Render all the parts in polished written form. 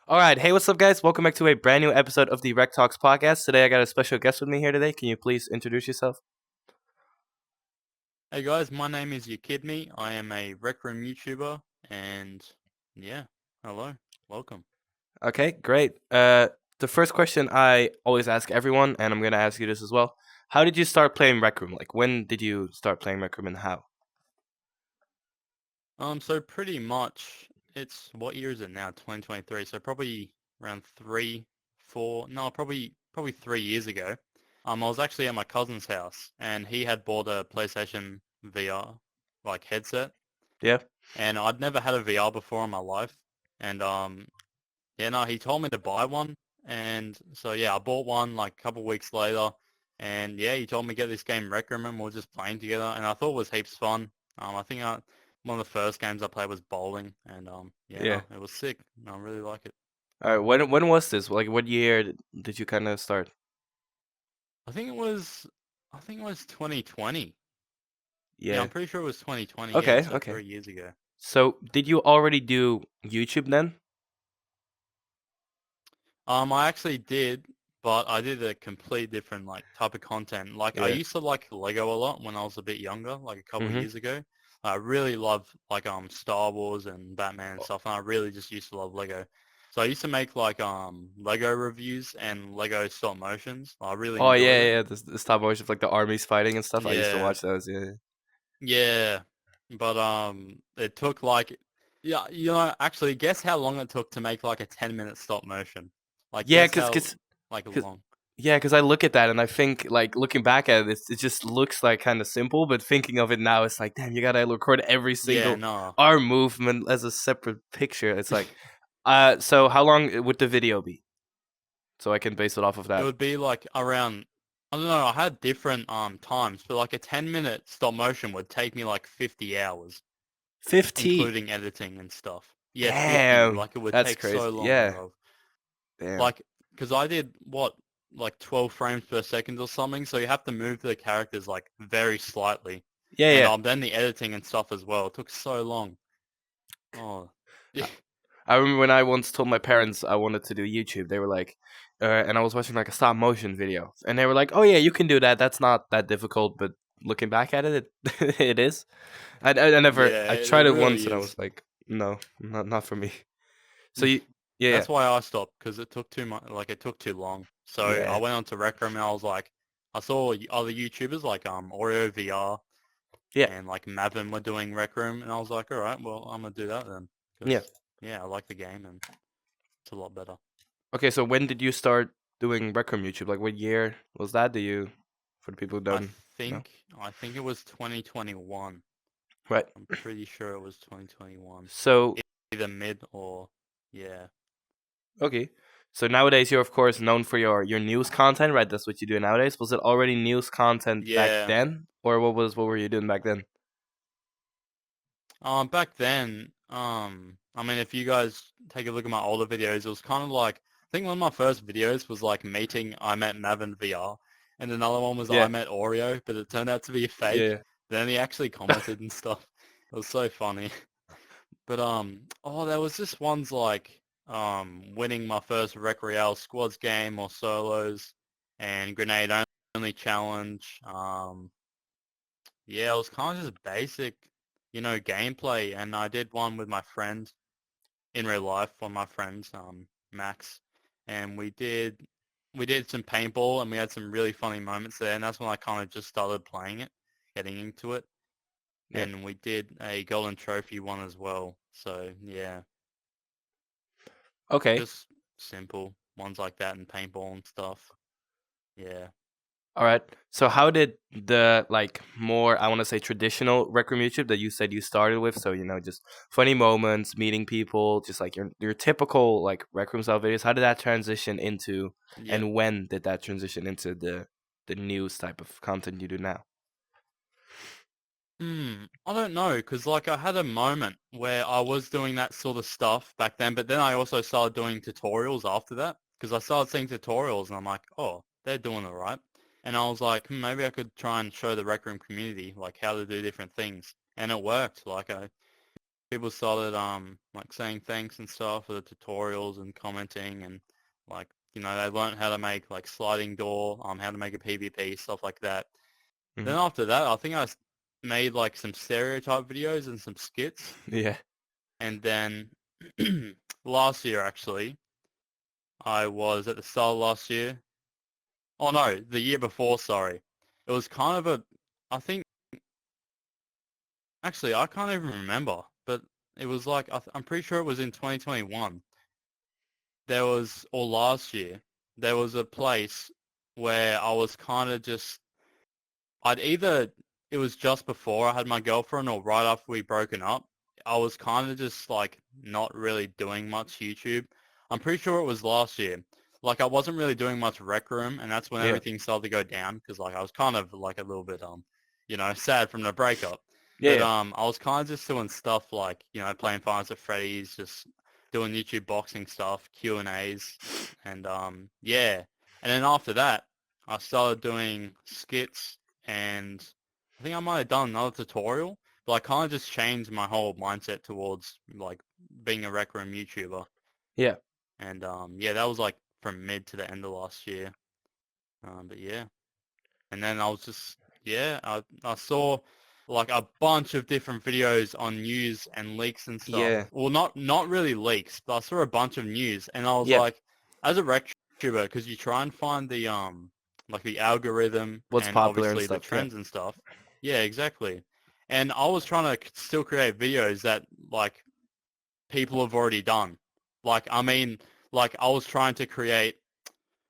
All right, hey, what's up, guys? Welcome back to a brand new episode of the Rectalkz podcast. Today, I got a special guest with me here today. Can you please introduce yourself? Hey guys, my name is YaKidMe. I am a Rec Room YouTuber, and yeah, hello, welcome. Okay, great. The first question I always ask everyone, and I'm gonna ask you this as well. How did you start playing Rec Room? Like, when did you start playing Rec Room, and how? So pretty much, what year is it now? 2023. So probably around 3 years ago. I was actually at my cousin's house, and he had bought a PlayStation VR like headset, Yeah. and I'd never had a VR before in my life, and yeah, no, he told me to buy one, and so yeah, I bought one like a couple of weeks later, and yeah, he told me to get this game Rec Room, and we are just playing together, and I thought it was heaps fun. One of the first games I played was bowling, and yeah, Yeah. no, it was sick. I really like it. All right. When was this? Like, what year did you kind of start? I think it was, I think it was 2020. Yeah, Yeah. I'm pretty sure it was 2020. Yeah, Okay. so Okay. 3 years ago. So, did you already do YouTube then? I actually did, but I did a complete different like type of content. Like I Yeah. used to like Lego a lot when I was a bit younger, like a couple of Mm-hmm. years ago. I really love like Star Wars and Batman and stuff, and I really just used to love Lego. So I used to make like Lego reviews and Lego stop motions. I really Oh yeah, enjoyed yeah, it. yeah. The stop motion of like the armies fighting and stuff. I used to Yeah, watch those. Yeah. yeah. But it took like yeah, actually guess how long it took to make like a 10-minute stop motion. Like Yeah, guess cause, how cause, like 'cause long. Yeah, because I look at that and I think, like, looking back at it, it just looks like kind of simple. But thinking of it now, it's like, damn, you gotta record every Yeah, single no. arm movement as a separate picture. It's like, so how long would the video be? So I can base it off of It that. would be like around, I don't know, I had different times, but like a 10-minute stop motion would take me like 50 hours, 50. including editing and stuff. Yeah, 50. Damn, Like it would that's take crazy. so long, Yeah, bro. damn. Like, because I did what, like 12 frames per second or something, so you have to move the characters like very slightly. Yeah, And yeah. then the editing and stuff as well. It took so long. Oh, yeah. I I remember when I once told my parents I wanted to do YouTube. They were like, and I was watching like a stop motion video, and they were like, "Oh yeah, you can do that. That's not that difficult." But looking back at it, it is. I never Yeah, I it tried it once really and I is. was like, no, not for me. So you yeah That's why I stopped because it took too much. Like it took too long. So I yeah went on to Rec Room and I was like, I saw other YouTubers like Oreo VR yeah and like Mavin were doing Rec Room, and I was like, all right, well I'm gonna do that then yeah. because yeah, I like the game and it's a lot better. Okay, so when did you start doing Rec Room YouTube? Like what year was that? Do you for the people who I don't know? think it was 2021. Right. I'm pretty sure it was 2021. So Either mid or yeah. okay. So nowadays you're of course known for your news content, right? That's what you do nowadays. Was it already news content back Yeah. then, or what were you doing back then? Back then, I mean, if you guys take a look at my older videos, it was kind of like, I think one of my first videos was like meeting I met Mavin VR, and another one was I Yeah, met Oreo, but it turned out to be fake. yeah, Then he actually commented and stuff. It was so funny. But oh, there was just ones like winning my first Rec Royale squads game or solos, and grenade only challenge. Yeah, it was kind of just basic, gameplay. And I did one with my friend in real life, one of my friends, Max, and we did some paintball, and we had some really funny moments there. And that's when I kind of just started playing it, getting into it. yeah. And we did a golden trophy one as well. So yeah, Okay. just simple ones like that and paintball and stuff. Yeah. All right. So how did the like more I want to say traditional Rec Room YouTube that you said you started with? So just funny moments, meeting people, just like your typical like Rec Room style videos. How did that transition into, Yeah. and when did that transition into the news type of content you do now? I don't know, because like I had a moment where I was doing that sort of stuff back then, but then I also started doing tutorials after that, because I started seeing tutorials and I'm like, oh, they're doing all right. And I was like, maybe I could try and show the Rec Room community like how to do different things. And it worked. Like people started like saying thanks and stuff for the tutorials and commenting and like they learned how to make like sliding door, how to make a PvP, stuff like that. Hmm. Then after that, I think made like some stereotype videos and some skits, Yeah. and then last year actually, I was at the start of last year. Oh no, the year before, sorry. It was kind of I think, actually, I can't even remember, but it was like, I'm pretty sure it was in 2021. Or last year, there was a place where I was kind of just, I'd either, it was just before I had my girlfriend or right after we broken up. I was kind of just like not really doing much YouTube. I'm pretty sure it was last year. Like I wasn't really doing much Rec Room, and that's when Yeah. everything started to go down because like I was kind of like a little bit sad from the breakup. Yeah. But Yeah. I was kind of just doing stuff like playing Five Nights at Freddy's, just doing YouTube boxing stuff, Q&As, and yeah. And then after that, I started doing skits and I think I might have done another tutorial, but I kind of just changed my whole mindset towards like being a Rec Room YouTuber. Yeah. And yeah, that was like from mid to the end of last year. But yeah, and then I was just yeah, I saw like a bunch of different videos on news and leaks and stuff. Yeah. Well, not really leaks, but I saw a bunch of news, and I was Yeah. like, as a Rectuber, because you try and find the like the algorithm What's and popular and obviously the stuff. Yeah. trends and stuff. Yeah, exactly. And I was trying to still create videos that like people have already done. Like I mean, like I was trying to create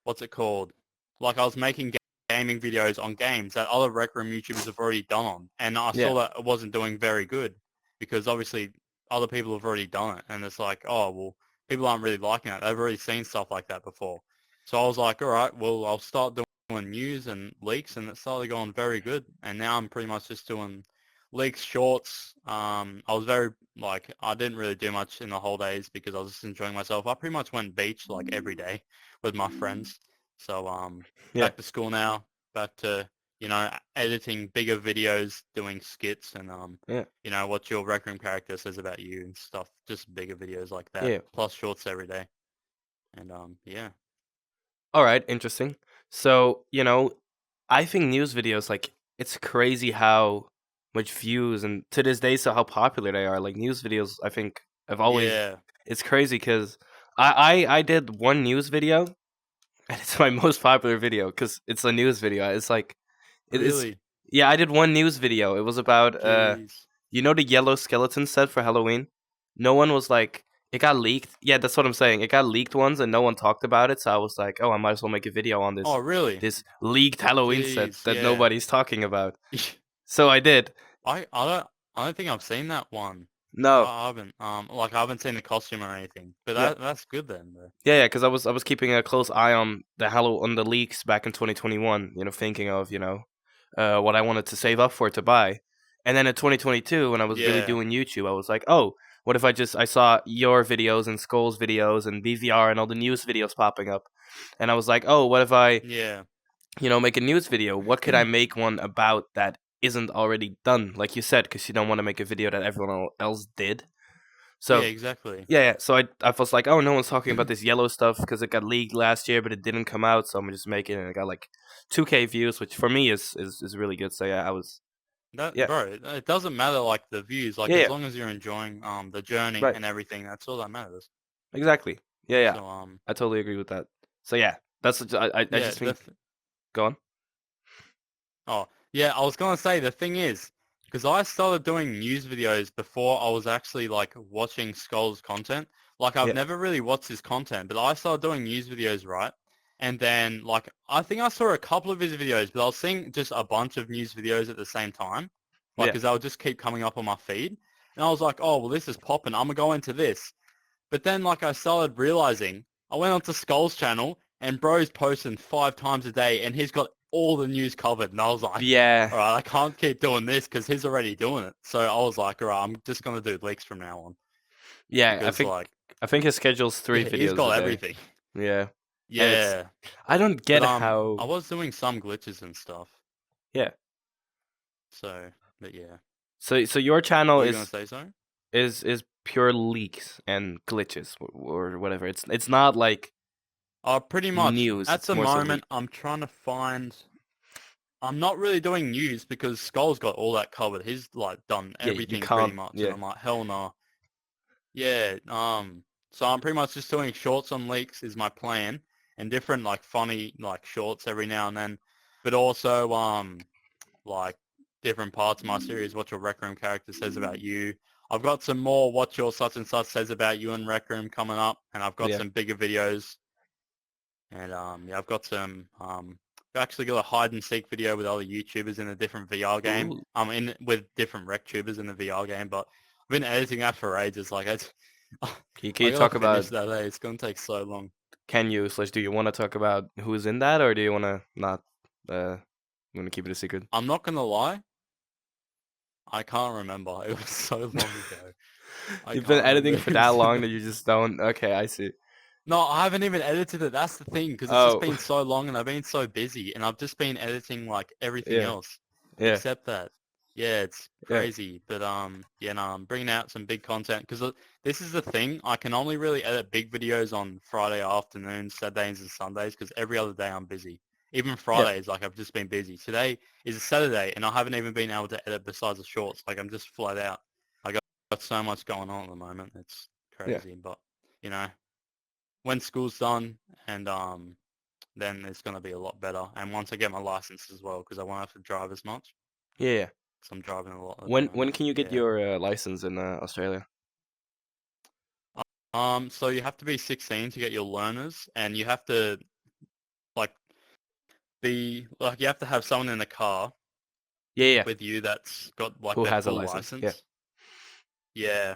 what's it called? Like I was making gaming videos on games that other Rec Room YouTubers have already done on, and I Yeah. saw that it wasn't doing very good because obviously other people have already done it, and it's like, oh well, people aren't really liking it. They've already seen stuff like that before. So I was like, all right, well I'll start doing news and leaks, and it started going very good. And now I'm pretty much just doing leaks, shorts. I was very like I didn't really do much in the holidays because I was just enjoying myself. I pretty much went beach like every day with my friends. So Yeah. back to school now, back to editing bigger videos, doing skits, and Yeah. what your Rec Room character says about you and stuff. Just bigger videos like that, Yeah. plus shorts every day, and yeah, All right. Interesting. So, I think news videos, like, it's crazy how much views and to this day, so how popular they are. Like, news videos, I think, have always, yeah, it's crazy because I did one news video and it's my most popular video because it's a news video. It's like, it's, really, yeah, I did one news video. It was about, jeez, the yellow skeleton set for Halloween? No one was like, it got leaked. Yeah, that's what I'm saying. It got leaked once and no one talked about it. So I was like, oh, I might as well make a video on oh this really, this leaked Halloween set jeez, that yeah. nobody's talking about. So I did. I don't think I've seen that one. No. I haven't like I haven't seen the costume or anything, but Yeah. that's good then. Bro. Yeah, yeah, because I was keeping a close eye on the leaks back in 2021. Thinking of what I wanted to save up for to buy, and then in 2022 when I was really Yeah, doing YouTube, I was like, oh, what if I saw your videos and Skull's videos and BVR and all the news videos popping up, and I was like, oh, what if I yeah, make a news video? What could I make one about that isn't already done, like you said, because you don't want to make a video that everyone else did. yeah, So exactly. yeah, yeah. So I was like, oh, no one's talking about this yellow stuff because it got leaked last year, but it didn't come out. So I'm just making it. And it got like 2K views, which for me is really good. So yeah, I was That yeah, bro, it doesn't matter like the views, like yeah, as yeah, long as you're enjoying the journey right, and everything, that's all that matters. exactly. Yeah, yeah. So I totally agree with that. So yeah, I yeah, just think go on. oh yeah, I was gonna say the thing is, because I started doing news videos before I was actually like watching Skull's content. Like I've Yeah, never really watched his content, but I started doing news videos, right? And then like I think I saw a couple of his videos, but I was seeing just a bunch of news videos at the same time, like yeah, because they would just keep coming up on my feed, and I was like, oh well, this is popping. I'm gonna go into this. But then like I started realizing I went onto Skull's channel and bro's posting 5 times a day and he's got all the news covered. And I was like, yeah, all right, I can't keep doing this because he's already doing it. So I was like, all right, I'm just going to do leaks from now on yeah. I because think like, I think his schedule's three yeah, he's videos a got day. everything. Yeah, and it's Yeah. I don't But get I how. was doing some glitches and stuff. Yeah. So, but yeah. So your channel Were you going to is say so? is pure leaks and glitches or whatever. It's not like Pretty much news. at It's the more so moment, leak. I'm trying to find. I'm not really doing news because Skull's got all that covered. He's like done Yeah, you everything pretty can't. much, and Yeah. I'm like, hell no. Yeah. So I'm pretty much just doing shorts on leaks is my plan, and different like funny like shorts every now and then, but also like different parts of my series. What your Rec Room character says about you. I've got some more what your such and such says about you in Rec Room coming up, and I've got Yeah. some bigger videos. And yeah, I've got some. I've actually got a hide and seek video with other YouTubers in a different VR game. Ooh. In with different Rectubers in the VR game, but I've been editing that for ages. Like Can I you gotta talk finish about? that. Hey, it's gonna take so long. Can you slash do you want to talk about who's in that, or do you want to not? You want to keep it a secret? I'm not gonna lie. I can't remember. It was so long ago. I You've been can't remember editing for that who's in long that it. you just don't. Okay, I see. No, I haven't even edited it. That's the thing, because it's just Oh, been so long and I've been so busy and I've just been editing like everything yeah, else yeah, except that. Yeah, it's yeah, crazy. But yeah, no, I'm bringing out some big content because this is the thing. I can only really edit big videos on Friday afternoons, Saturdays and Sundays because every other day I'm busy. Even yeah, Fridays, like I've just been busy. Today is a Saturday and I haven't even been able to edit besides the shorts. Like I'm just flat out. I got so much going on at the moment. It's yeah, crazy, but you know when school's done and then it's going to be a lot better. And once I get my license as well, because I won't have to drive as much, yeah. because I'm driving a lot at the When moment. can you get Yeah. your license in Australia? So you have to be 16 to get your learners, and you have to like you have to have someone in the car Yeah, yeah. with you that's got like Who their has a full license? Yeah. license. Yeah.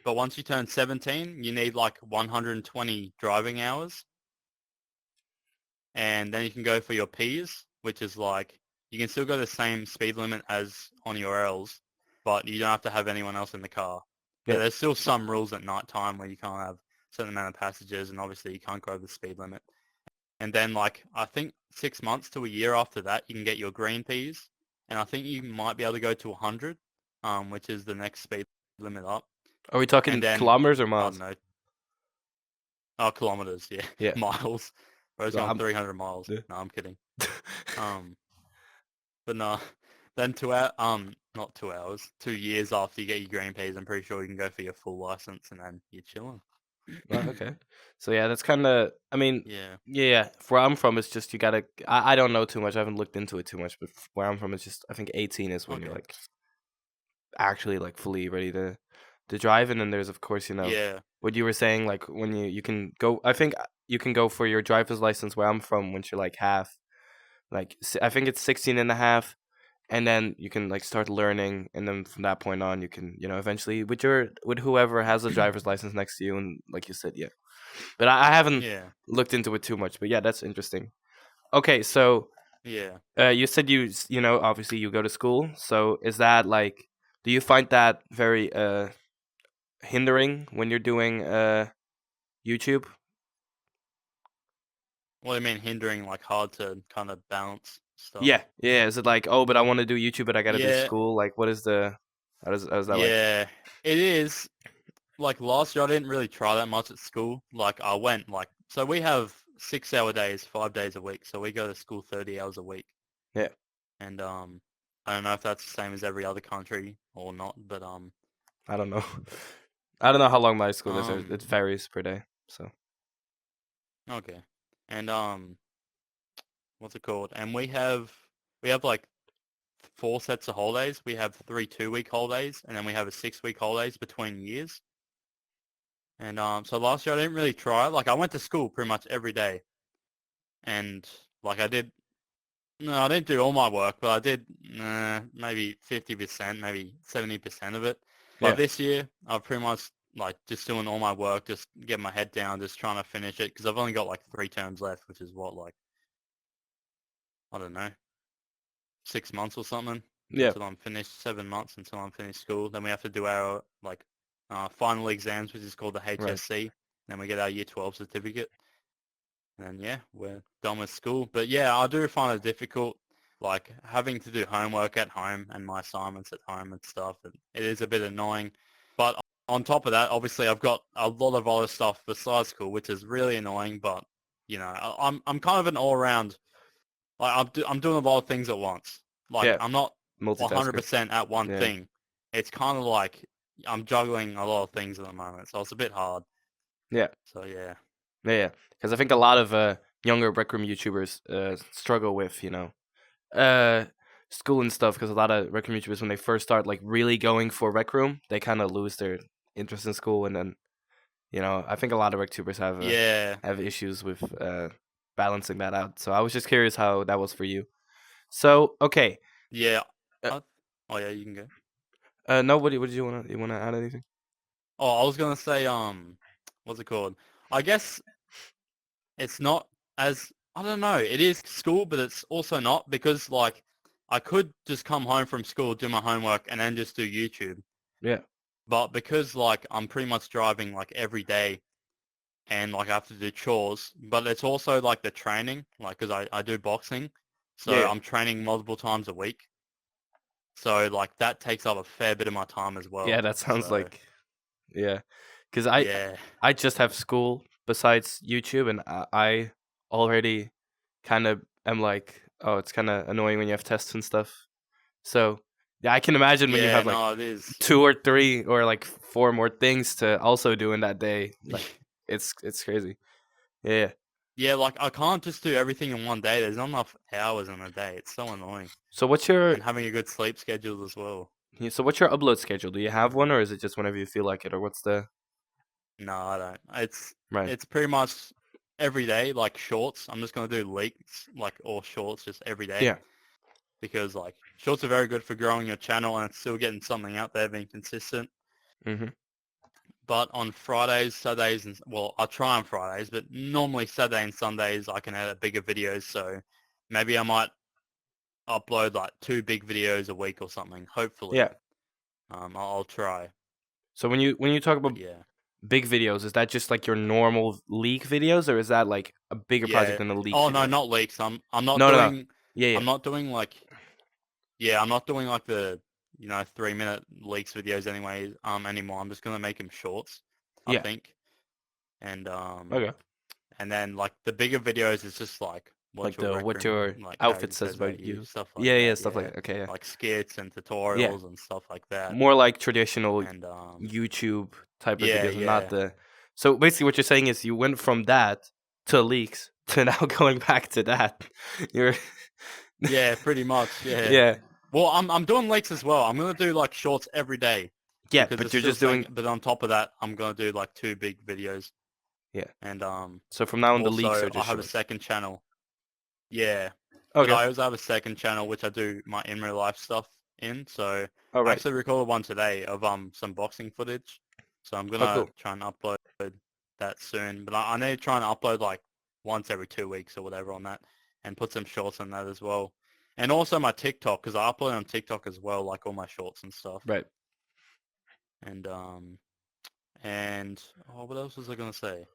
But once you turn 17, you need like 120 driving hours, and then you can go for your Ps, which is like you can still go the same speed limit as on your Ls, but you don't have to have anyone else in the car. But Yeah. there's still some rules at night time where you can't have a certain amount of passengers, and obviously you can't go over the speed limit. And then like I think 6 months to a year after that, you can get your green Ps, and I think you might be able to go to 100, which is the next speed limit up. Are we And talking then kilometers or I don't miles? know, oh kilometers, yeah, Yeah. miles. I was So going I'm. 300 miles. Yeah. No, I'm kidding. Um, But no, then not 2 hours, 2 years after you get your green Ps, I'm pretty sure you can go for your full license and then you're chilling. Oh, okay. So yeah, that's kind of. I mean, Yeah. yeah, yeah. Where I'm from, it's just you gotta. I don't know too much. I haven't looked into it too much, but where I'm from, it's just. I think 18 is when you're Okay. like actually like fully ready to drive, and then there's of course Yeah. what you were saying like when you can go. I think you can go for your driver's license where I'm from once you're like half. Like I think it's 16 and a half, and then you can like start learning, and then from that point on you can eventually with whoever has a driver's license next to you, and like you said, yeah. But I haven't Yeah. looked into it too much, but yeah, that's interesting. Okay, so Yeah. you said obviously you go to school, so is that like do you find that very hindering when you're doing YouTube? What do you mean hindering, like hard to kind of balance stuff? Yeah, yeah. Is it like, oh, but I want to do YouTube, but I gotta do Yeah. school? Like, what is the how does that like? Yeah. It is. Like last year I didn't really try that much at school. Like I went so we have 6 hour days, 5 days a week. So we go to school 30 hours a week. Yeah, And I don't know if that's the same as every other country or not, but I don't know. I don't know how long my school is. It um varies per day. So okay. And what's it called? And we have like 4 sets of holidays. We have 3 2-week holidays, and then we have a 6 week holidays between years. And so last year I didn't really try. Like I went to school pretty much every day, and like I did. No, I didn't do all my work, but I did maybe 50%, maybe 70% of it. But yeah, this year I've pretty much like just doing all my work, just getting my head down, just trying to finish it because I've only got like 3 terms left, which is what like I don't know 6 months or something yeah, until I'm finished, 7 months until I'm finished school. Then we have to do our like final exams, which is called the right. HSC. Then we get our Year 12 certificate. And yeah, we're done with school. But yeah, I do find it difficult, like having to do homework at home and my assignments at home and stuff. And it is a bit annoying. But on top of that, obviously, I've got a lot of other stuff besides school, which is really annoying. But I'm kind of an all around. Like I'm doing a lot of things at once. Like Yeah, I'm not multitasker. 100% at one Yeah, thing. It's kind of like I'm juggling a lot of things at the moment, so it's a bit hard. yeah, So yeah, yeah. Because I think a lot of younger rec room YouTubers struggle with uh school and stuff. Because a lot of rec room YouTubers when they first start like really going for rec room, they kind of lose their interest in school, and then I think a lot of rec tubers yeah, have issues with balancing that out. So I was just curious how that was for you. So okay, yeah. uh, I, oh yeah, you can go. no, what did you wanna add anything? Oh, I was gonna say, what's it called? I guess it's not as, I don't know. It is school, but it's also not because like I could just come home from school, do my homework, and then just do YouTube. Yeah, But because like I'm pretty much driving like every day and like I have to do chores, but it's also like the training, like because I do boxing, so yeah, I'm training multiple times a week. So like that takes up a fair bit of my time as yeah. well. That sounds So like yeah, because yeah, I just have school besides YouTube, and I already kind of am like, oh, it's kind of annoying when you have tests and stuff. So yeah, I can imagine when you yeah, have like no, it is. 2 or 3 or like 4 more things to also do in that day. Like it's crazy. Yeah. Yeah, like I can't just do everything in one day. There's not enough hours in a day. It's so annoying. So what's your And having a good sleep schedule as well. upload schedule? Do you have one, or is it just whenever you feel like it, or what's the No, I don't. right? It's pretty much every day, like shorts. I'm just gonna do leaks, like or shorts, just every day Yeah. because like shorts are very good for growing your channel and still getting something out there, being consistent. Mhm. But on Fridays, Saturdays, and well, I try on Fridays, but normally Saturday and Sundays I can edit bigger videos. So maybe I might upload like 2 big videos a week or something. Hopefully, Yeah. I'll try. So when you talk But about yeah, big videos, is that just like your normal leak videos, or is that like a bigger project yeah. than a leak Oh no, video? not leaks. No, no, no. Yeah, yeah. I'm not doing like yeah, I'm not doing like the 3-minute leaks videos anymore. I'm just gonna make them shorts, I Yeah. think. And Okay. and then like the bigger videos is just like what Like your the rec what room your like outfit character says says about about you, you. stuff like Yeah, yeah, that. stuff like Yeah, that. Okay, yeah. like skits and Yeah. tutorials and stuff like that. More like traditional And YouTube type of yeah, videos and not yeah, the so basically what you're saying is you went from that to leaks to now going back to that. You're yeah, pretty much. Yeah. yeah. Well, I'm doing leaks as well. I'm gonna do like shorts every day Yeah, because but it's you're still just saying. doing But on top of that, I'm gonna do like 2 big videos, yeah. and So from now on the leaks also are I just have a shorts. second channel. Yeah, but Okay. I also have a second channel which I do my in real life stuff in. So All I right. actually recorded one today of some boxing footage. So I'm Oh gonna cool. try and upload that soon. But I need to try and upload like once every 2 weeks or whatever on that, and put some shorts on that as well. And also my TikTok because I upload on TikTok as well, like all my shorts and stuff. Right. And oh, what else was I gonna say? I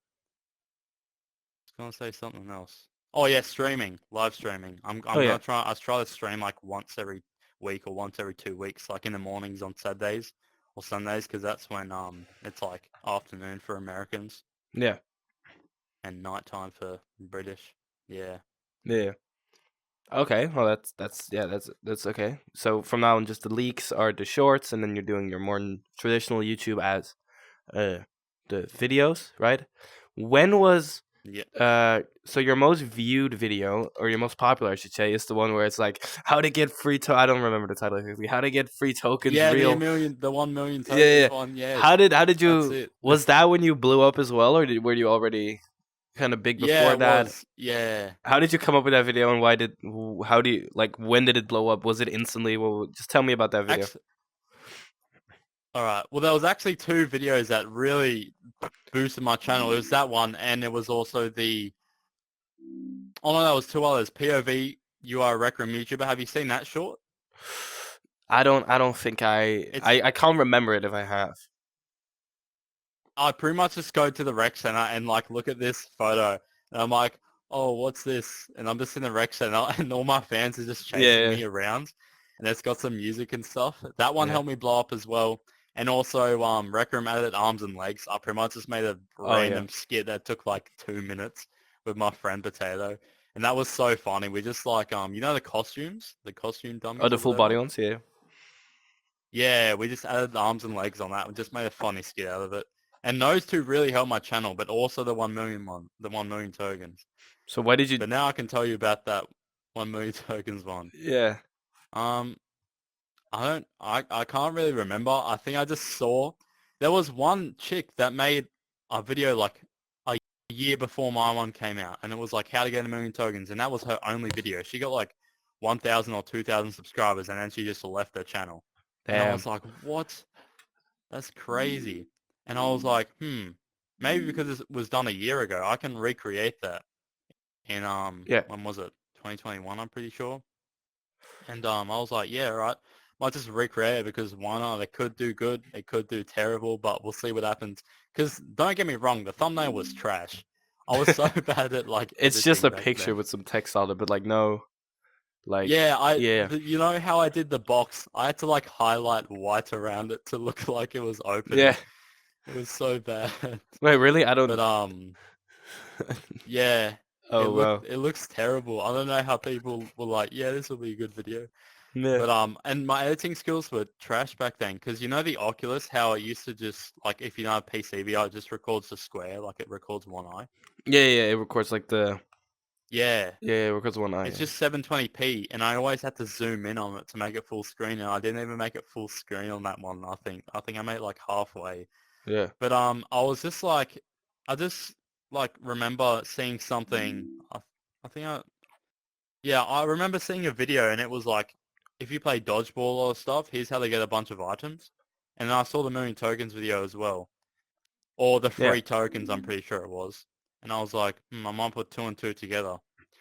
was gonna say something else. Oh yeah, streaming, live streaming. Oh I'm yeah. gonna try. I try to stream like once every week or once every 2 weeks, like in the mornings on Saturdays or Sundays, because that's when it's like afternoon for Americans Yeah. and nighttime for British. Yeah, Yeah. Okay. Well that's yeah, that's okay. So from now on just the leaks are the shorts and then you're doing your more traditional YouTube as uh the videos, right? When was yeah, so your most viewed video or your most popular I should say is the one where it's like how to get free I don't remember the title exactly. How to get free tokens yeah. real. The 1 million Yeah, yeah. Yeah. tokens one. Yes, How did that's you it. was that when you blew up as well or were you already kind of big Yeah, before it that? was. Yeah. How did you come up with that video and how do you like when did it blow up? Was it instantly? Well, just tell me about that video. Actually, all right. Well, there was actually 2 videos that really boosted my channel. It was that one, and it was also the oh no, that was 2 others. POV, you are a Rec Room YouTuber. Have you seen that short? I don't think It's I can't remember it if I have. I pretty much just go to the rec center and like look at this photo, and I'm like, oh, what's this? And I'm just in the rec center, and all my fans are just chasing Yeah, me around, and it's got some music and stuff. That one yeah, helped me blow up as well. And also, Rec Room added arms and legs. I pretty much just made a Oh yeah. random skit that took like 2 minutes with my friend Potato, and that was so funny. We just like you know the costumes, the costume Oh, dummies the or full body whatever. ones. Yeah. Yeah, we just added the arms and legs on that and just made a funny skit out of it. And those two really helped my channel, but also the 1 million one, the 1 million tokens. So why did you? But now I can tell you about that 1 million tokens one. Yeah. Um, I can't really remember. I think I just saw there was one chick that made a video like a year before my one came out, and it was like how to get 1 million tokens, and that was her only video. She got like 1,000 or 2,000 subscribers, and then she just left her channel. And I Damn. was like, what? That's crazy. And I was like, maybe because it was done a year ago, I can recreate that in Yeah. when was it? 2021, I'm pretty sure. And I was like, yeah, right. Might just recreate it because why not? It could do good, it could do terrible, but we'll see what happens. Because don't get me wrong, the thumbnail was trash. I was so bad at like It's just editing a back picture then. with some text on it, but like no, like Yeah, yeah, you know how I did the box? I had to like highlight white around it to look like it was yeah. opening. It was so bad. Wait, really? I But don't. yeah, Oh wow. it looks terrible. I don't know how people were like, yeah, this will be a good video. Yeah. But and my editing skills were trash back then because you know the Oculus, how it used to just like if you don't have PCVR, it just records the square, like it records one eye. Yeah, yeah. It records like the. Yeah, Yeah, it records one eye. it's Yeah. just 720p, and I always had to zoom in on it to make it full screen, and I didn't even make it full screen on that one. I think I made it like halfway. Yeah. But I was just like, I just like remember seeing something. I think yeah, I remember seeing a video and it was like, if you play dodgeball or stuff, here's how to get a bunch of items. And then I saw the million tokens video as well, or the Yeah. free tokens. I'm pretty sure it was. And I was like, I might put two and two together.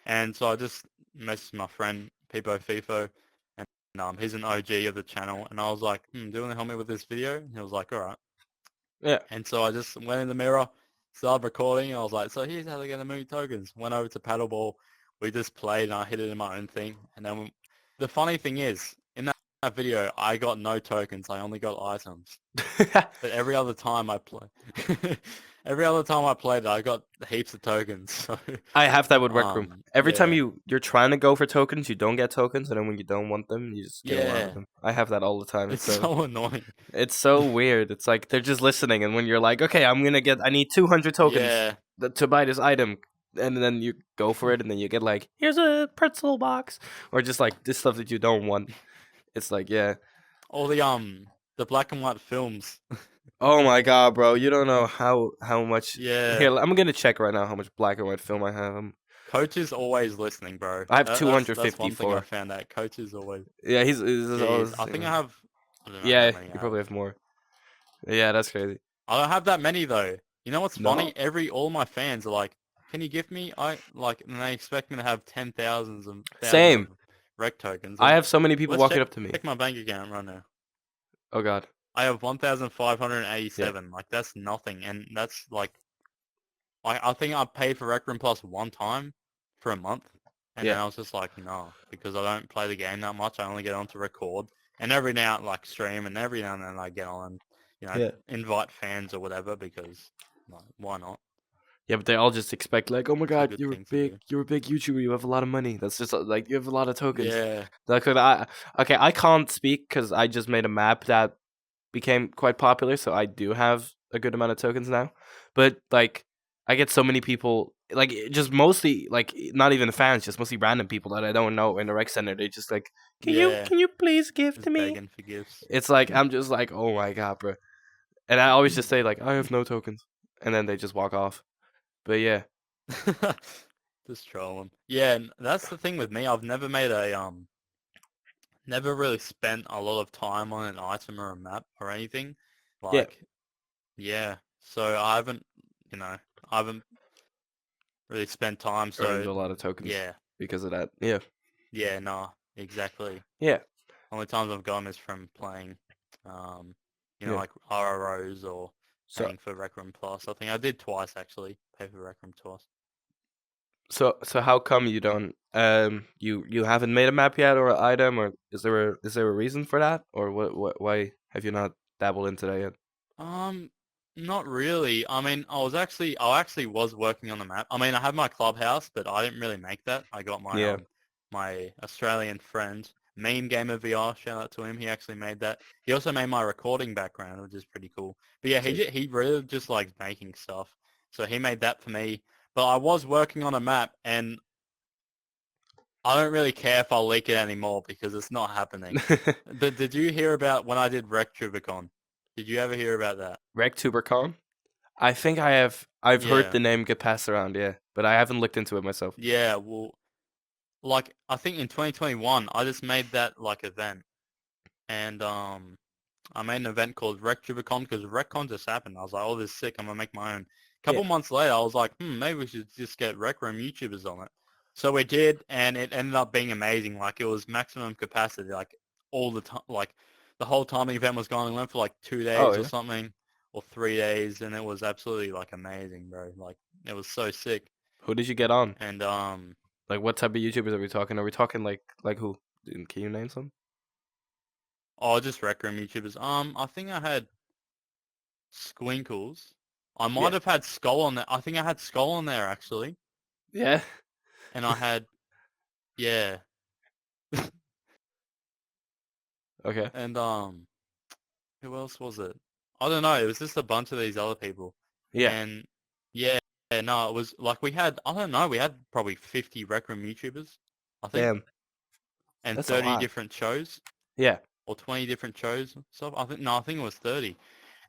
And so I just messaged my friend Pipo FIFO, and he's an OG of the channel. And I was like, do you want to help me with this video? And he was like, all right. Yeah. And so I just went in the mirror, started recording. I was like, so here's how to get a million tokens. Went over to paddleball. We just played and I hit it in my own thing. And then the funny thing is, in that video, I got no tokens. I only got items. But every other time I play, every other time I played it, I got heaps of tokens. So, I have that with Rec Room. Every time yeah, you're trying to go for tokens, you don't get tokens, and then when you don't want them, you just get a lot of yeah, them. I have that all the time. it's so annoying. It's so weird. It's like they're just listening, and when you're like, okay, I need 200 tokens Yeah. to buy this item, and then you go for it, and then you get like, here's a pretzel box, or just like this stuff that you don't want. It's like, yeah. All the black and white films. Oh my god, bro, you don't know how much. Yeah. Here, I'm gonna check right now how much black and white film I have. Coach is always listening, bro. I have That's one thing I 254. found out. Coach is always. Yeah, he's Jeez, always. I think I have. I don't know how Yeah, many you I have. probably have more. Yeah, that's crazy. I don't have that many though. You know what's funny? No, All my fans are like, "Can you give me?" And they expect me to have 10,000s and thousands of same. rec tokens. I And have so many people let's walking check up to me. my bank account right now. Oh god. I have Yeah, 1,587. Like that's nothing, and that's like I think I paid for Rec Room Plus one time for a month, and then yeah, I was just like, no, because I don't play the game that much. I only get on to record, and every now like stream, and every now and then I get on and yeah. invite fans or whatever because like, why not? Yeah, but they all just expect like, oh my It's a god, good thing to do. you're a big YouTuber, you have a lot of money. That's just like you have a lot of tokens. Yeah, Like okay, I can't speak because I just made a map that became quite popular, so I do have a good amount of tokens now. But like, I get so many people, like just mostly like not even fans, just mostly random people that I don't know in the rec center. They just like, yeah, can you please give to just me? begging for gifts. It's like I'm just like, oh my god, bro. And I always just say like, I have no tokens, and then they just walk off. But yeah, Just troll them. Yeah, and that's the thing with me. I've never made never really spent a lot of time on an item or a map or anything. yeah, Like, yeah. So I haven't, you know, I haven't really spent time. earned So a lot of tokens yeah, because of that. Yeah, yeah, no, exactly. yeah, Only times I've gone is from playing, um, yeah. like RROs or So paying for Rec Room Plus. I think I did twice actually, pay for Rec Room twice. so how come you don't you haven't made a map yet or an item, or is there a reason for that, or what why have you not? dabbled into that yet? Um, Not really. I mean, I actually was working on the map. I mean, I had my clubhouse, but I didn't really make that. I got my Yeah. my Australian friend, Meme Gamer VR. Shout out to him. He actually made that. He also made my recording background, which is pretty cool. But yeah, Sick. he really just likes making stuff. So he made that for me. But I was working on a map, and I don't really care if I'll leak it anymore because it's not happening. But did you hear about when I did Rectuber? Did you ever hear about that? RecTuberCon? I think I have. I've heard Yeah. the name get passed around, yeah, but I haven't looked into it myself. Yeah, well, like I think in 2021, I just made that like event, and I made an event called RecTuberCon because RecCon just happened. I was like, oh, this is sick. I'm gonna make my own. A Yeah. couple months later, I was like, maybe we should just get Rec Room YouTubers on it. So we did, and it ended up being amazing. Like it was maximum capacity, like all the time, like the whole time the event was going. It went for like 2 days Oh or yeah. something, or 3 days, and it was absolutely like amazing, bro. Like it was so sick. Who did you get on? And Like, what type of YouTubers are we talking? Are we talking like who? Can you name some? oh, just Rec Room YouTubers. I think I had Squinkles. I might Yeah. have had Skull on there. I think I had Skull on there actually, Yeah. and I had yeah, Okay. and who else was it? I don't know. It was just a bunch of these other people, Yeah. and yeah, no, it was like we had I don't know. We had probably 50 Rec Room YouTubers, I think, Damn. and That's a 30 lot. different shows Yeah. or 20 different shows and stuff. I think it was 30.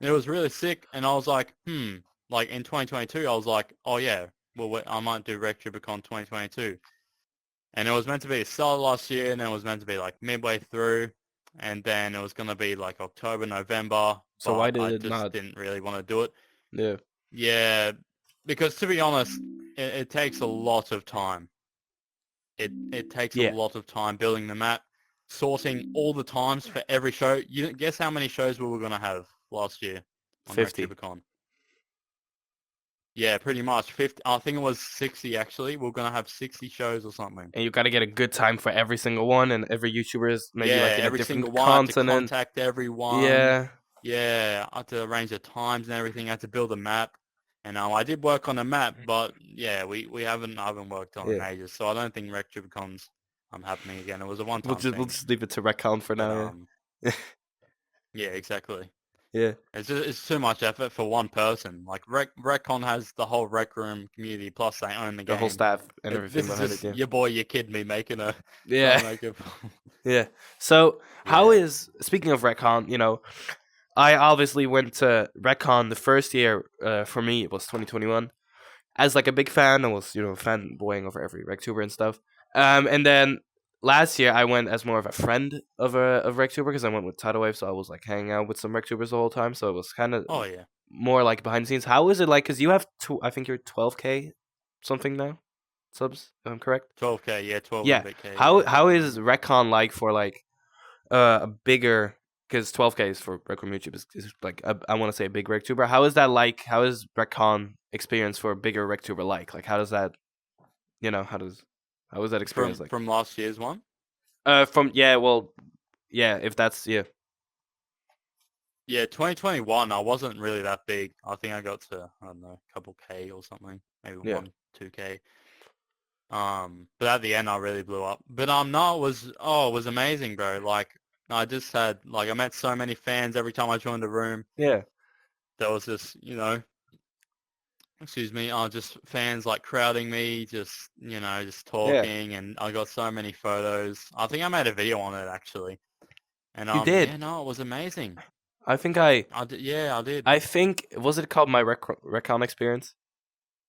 And it was really sick. And I was like, like in 2022, I was like, oh yeah, well, I might do RecTuberCon 2022. And it was meant to be a start last year, and then it was meant to be like midway through, and then it was going to be like October, November, So why but did I it just not? didn't really want to do it. Yeah. Yeah, because to be honest, it takes a lot of time. It takes a Yeah. lot of time building the map, sorting all the times for every show. You guess how many shows we were going to have last year on 50. RecTuberCon? Yeah, pretty much 50. I think it was 60 actually. We're going to have 60 shows or something. And you got to get a good time for every single one, and every YouTuber is maybe like Yeah, in a every single different one. I had to continent. contact everyone. Yeah. Yeah, I had to arrange the times and everything. I had to build a map. And I did work on a map, but yeah, we haven't I haven't worked on it in Yeah. ages. So I don't think RecTuberCon's happening again. It was a We'll one-time just we'll thing. just leave it to Recount for But now. Yeah. yeah, exactly. Yeah. It's too much effort for one person. Like RecCon has the whole Rec Room community, plus they own the The whole game. staff and everything This is behind it. just Yeah. your boy, YaKidMe making a trying Yeah. to make a Yeah. So how yeah. is speaking of Recon? I obviously went to Recon the first year. For me, it was 2021. As like a big fan, I was fanboying over every Rectuber and stuff. And then last year I went as more of a friend of Rectuber because I went with Tidal Wave, so I was like hanging out with some Rectubers the whole time. So it was kind of Oh yeah, more like behind the scenes. How is it like? Because you have I think you're 12K something now subs. If I'm correct. 12K, yeah, 12 and a Yeah. bit K, How yeah, how at the is moment. Recon like for like a bigger, because 12K is for Rec Room YouTube is like I want to say a big RecTuber. How is that like? How is Recon experience for a bigger RecTuber like? Like how does that how is that experience like? From last year's one. From yeah, well, yeah, if that's yeah, Yeah, 2021, I wasn't really that big. I think I got to, I don't know, a couple K or something, maybe yeah, 2K. But at the end, I really blew up. But no, it was amazing, bro. Like, I just had, like, I met so many fans every time I joined the room. yeah, There was just, excuse me, just fans like crowding me, just, just yeah. talking, and I got so many photos. I think I made a video on it actually. And You yeah, did. no, it was amazing. I think I I did, yeah, I did. I think was it called my Recon experience?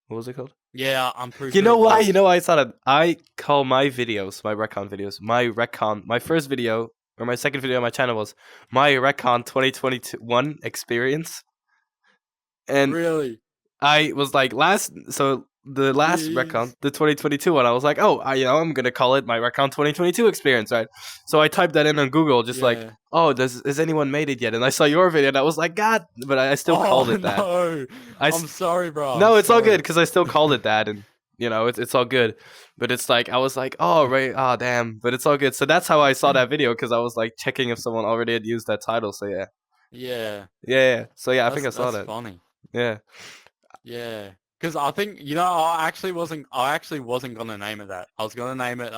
What was it called? Yeah, I'm pretty You sure know it why? You was. know why I saw that? I call my videos, my Recon videos, my first video or my second video on my channel was my Recon 2021 experience. And Really? I was like the last Recon, Jeez. the 2022 one, I was like, oh, I'm gonna call it my Recon 2022 experience, right? So I typed that in on Google, just like, Yeah. oh, has anyone made it yet? And I saw your video, and I was like, God, but I still called Oh it that. no. I I'm sorry, bro. I'm No, it's all good sorry. because I still called it that, and it's all good. But it's like I was like, oh right, oh damn, but it's all good. So that's how I saw that video because I was like checking if someone already had used that title. So yeah, Yeah, Yeah. So yeah, I think I saw that's that. funny. Yeah. Yeah, because I think I actually wasn't gonna name it that. I was gonna name it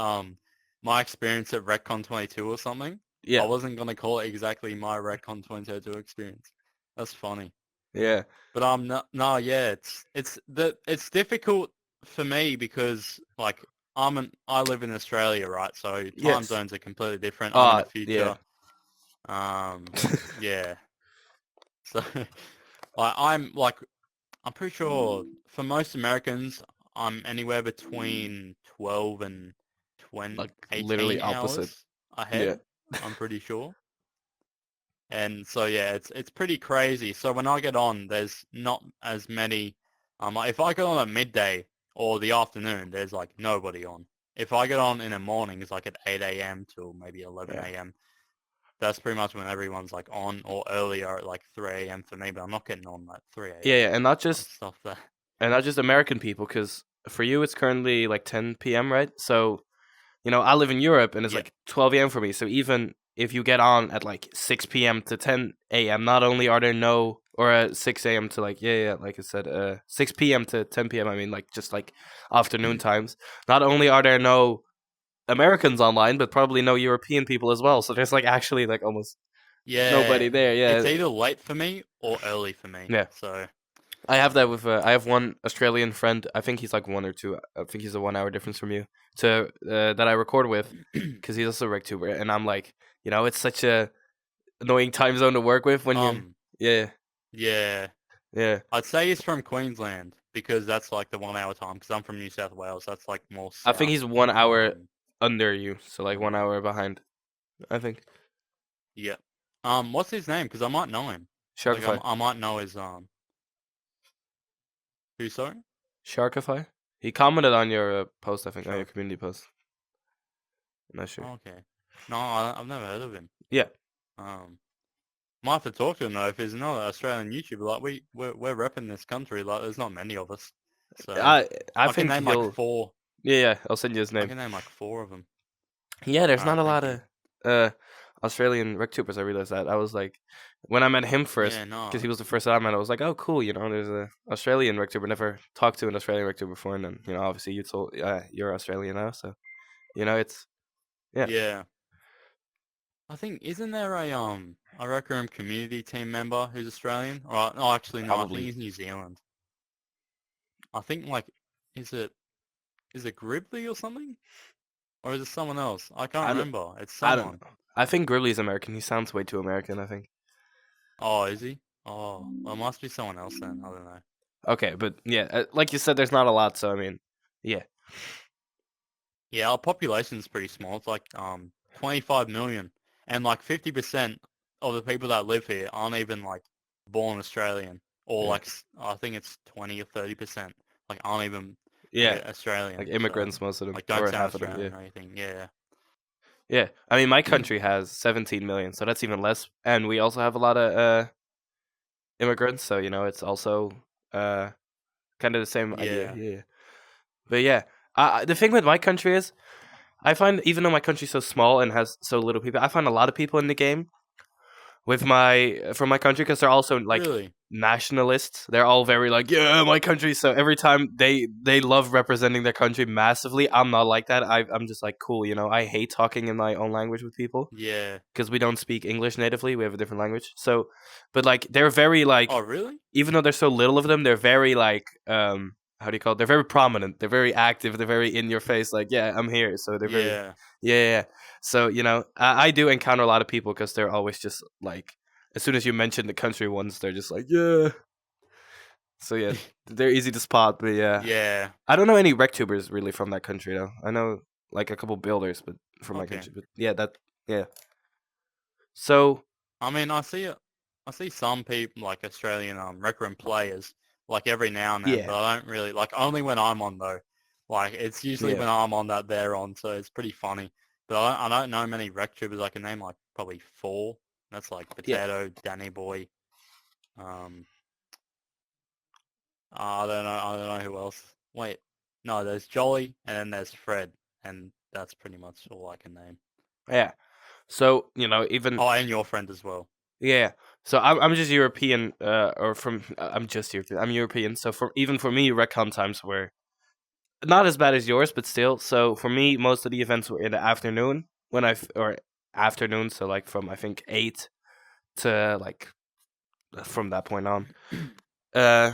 my experience at Recon 22 or something. I Yeah. wasn't gonna call it exactly my Recon 22 experience. That's funny. Yeah. But no, no, yeah, it's difficult for me because like I live in Australia, right? So time Yes. zones are completely different. I'm in the Yeah. future. Yeah. So I'm pretty sure for most Americans, I'm anywhere between 12 and 20, Like literally 18 opposite. hours Yeah. ahead. I'm pretty sure. And so yeah, it's pretty crazy. So when I get on, there's not as many. Like, if I get on at midday or the afternoon, there's like nobody on. If I get on in the morning, it's like at 8 a.m. till maybe 11 Yeah. a.m. That's pretty much when everyone's like on, or earlier at like 3 a.m. for me. But I'm not getting on at 3 Yeah, a.m. yeah, and stuff there. and not just American people, because for you it's currently like 10 p.m., right? So I live in Europe and it's Yeah, like 12 a.m. for me. So even if you get on at like 6 p.m. to 10 a.m., not only are there no, or 6 a.m. to like, yeah, like I said, 6 p.m. to 10 p.m., I mean, like just like afternoon times, not only are there no Americans online, but probably no European people as well. So there's like actually like almost nobody yeah. there. It's Yeah. either late for me or early for me. Yeah. So I have that with I have one Australian friend. I think he's like 1 or 2. I think he's a 1 hour difference from you. To that I record with, because he's also a Rectuber, and I'm like, it's such a annoying time zone to work with when you. um, Yeah, yeah. yeah. I'd say he's from Queensland because that's like the 1 hour time. Because I'm from New South Wales. That's like more I think south. he's 1 hour Um, under you, so like one um, hour behind. I think yeah. What's his name? Because I might know him. Like Sharkify, I might know his Who? Sorry. Sharkify. He commented on your post. I think on your Sure. community post. I'm not sure. Okay. No, I've never heard of him. Yeah, Um, Might have to talk to him though if he's another Australian YouTuber. Like we're repping this country. Like there's not many of us. So I I I can think name like he'll. four. Yeah, yeah. I'll send you his I name. can name like four of them. Yeah, there's All not right, a lot thank you. of uh Australian RecTubers. I realized that. I was like, when I met him first, Yeah, because no. he was the first that I met. I was like, oh, cool. There's a Australian RecTuber. Never talked to an Australian RecTuber before, and then obviously you told you're Australian now, so it's yeah, Yeah. I think isn't there a Rec Room community team member who's Australian? Or no, actually no. I think probably. he's New Zealand. I think like is it is it Gribbly or something? Or is it someone else? I can't I don't remember. It's I don't someone. know. I think Grizzly's American. He sounds way too American. I think. Oh, is he? Oh, well, it must be someone else then. I don't know. Okay, but yeah, like you said, there's not a lot. So I mean, yeah, Yeah, our population's pretty small. It's like 25 million, and like 50% of the people that live here aren't even like born Australian, or yeah, like I think it's 20 or 30% like aren't even like yeah. Like Australian. So immigrants, most of them, like don't or sound half of them. Yeah. Australian or anything. Yeah. Yeah, I mean, my country has 17 million, so that's even less. And we also have a lot of immigrants, so it's also uh, kind of the same idea. Yeah. Yeah, but yeah, the thing with my country is, I find even though my country's so small and has so little people, I find a lot of people in the game with my from my country, because they're also like Really? nationalists. They're all very like, yeah, my country. So every time they love representing their country massively. I'm not like that. I'm just like, cool. I hate talking in my own language with people, Yeah. because we don't speak English natively. We have a different language. So, but like they're very like, Oh, really? even though there's so little of them, they're very like, how do you call it? They're very prominent. They're very active. They're very in your face. Like, yeah, I'm here. So they're very, Yeah. yeah, yeah. Yeah. So I do encounter a lot of people, because they're always just like, as soon as you mention the country ones, they're just like, yeah. So yeah, they're easy to spot. But yeah, Yeah. I don't know any RecTubers really from that country though. I know like a couple builders, but from my Okay. country. But yeah, yeah. So I mean, I see some people like Australian Rec Room players like every now and then, yeah, but I don't really like only when I'm on though. Like it's usually yeah, when I'm on that they're on, so it's pretty funny. But I don't know many rec tubers. I can name like probably four. That's like yeah. Potato, Danny Boy. Um, I don't know who else. Wait, no, there's Jolly and then there's Fred, and that's pretty much all I can name. Yeah. So even Oh, and your friend as well. yeah. So I'm just European, or from I'm just European. I'm European. So for even for me, recon times were not as bad as yours, but still. So for me, most of the events were in the afternoon or afternoon. So like from I think 8 to like from that point on. Uh,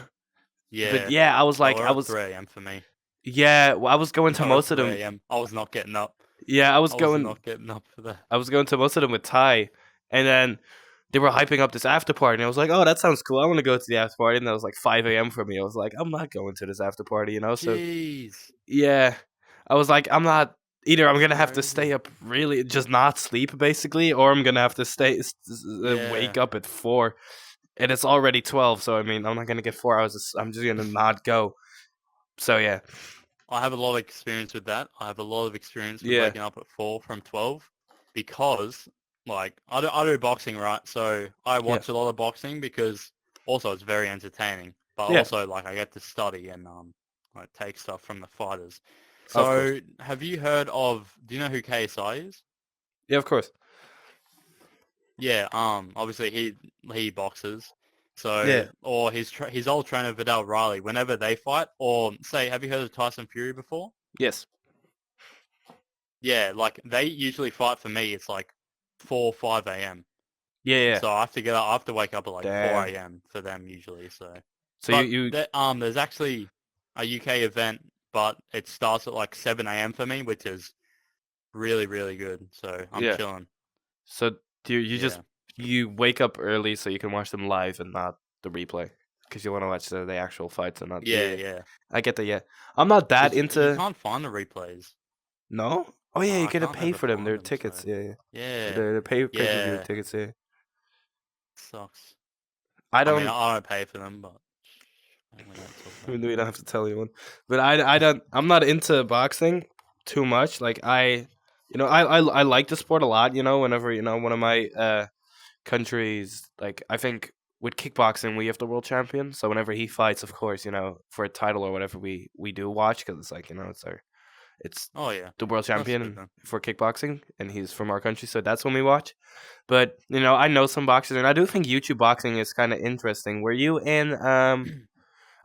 but Yeah. yeah, I was Oh, like we're I at was 3 a.m. for me. yeah, well, I was going to We're at most of 3 them. a.m. I was not getting up. Yeah, I was not getting up for that. I was going to most of them with Ty, and then they were hyping up this after party, and I was like, "Oh, that sounds cool. I want to go to the after party." And that was like 5 a.m. for me. I was like, "I'm not going to this after party," you know. So Jeez. yeah, I was like, "I'm not either. I'm That's gonna have to stay crazy. up really, just not sleep basically, or I'm gonna have to wake Yeah. up at 4, and it's already 12. So I mean, I'm not gonna get 4 hours. I'm just gonna not go. So yeah, I have a lot of experience with that. I have a lot of experience with yeah, waking up at 4 from 12 because, like, I do boxing, right? So I yeah, watch a lot of boxing because also it's very entertaining, but yeah. also, like, I get to study and, like, take stuff from the fighters. Of course, So have you heard of, do you know who KSI is? yeah, of course, Yeah, obviously he boxes. So, yeah, or his old trainer Vidal Riley, whenever they fight, or say, have you heard of Tyson Fury before? yes, Yeah, like they usually fight for me. It's like 4, 5 a.m. yeah, yeah. So I have to get up. I have to wake up at like 4 Damn. a.m. for them usually. So, So but you there's actually a UK event, but it starts at like 7 a.m. for me, which is really really good. So I'm yeah. chilling. So do you just Yeah, you wake up early so you can watch them live and not the replay because you want to watch the actual fights and not yeah, yeah. yeah. I get that. Yeah, I'm not that Because you into can't find the replays. no. Oh yeah, you I gotta can't pay ever for them. find They're them. tickets. So Yeah, yeah. yeah, The pay per view yeah. tickets. Yeah. Sucks. I I mean, don't. I don't pay for them, but we don't talk about We that. don't have to tell anyone. But I don't. I'm not into boxing too much. Like I like the sport a lot. You know, whenever one of my countries, like I think with kickboxing we have the world champion, so whenever he fights, of course, for a title or whatever, we do watch because it's like it's Oh yeah, the world that's good champion then. for kickboxing and he's from our country, so that's when we watch. But I know some boxers and I do think YouTube boxing is kind of interesting. Were you in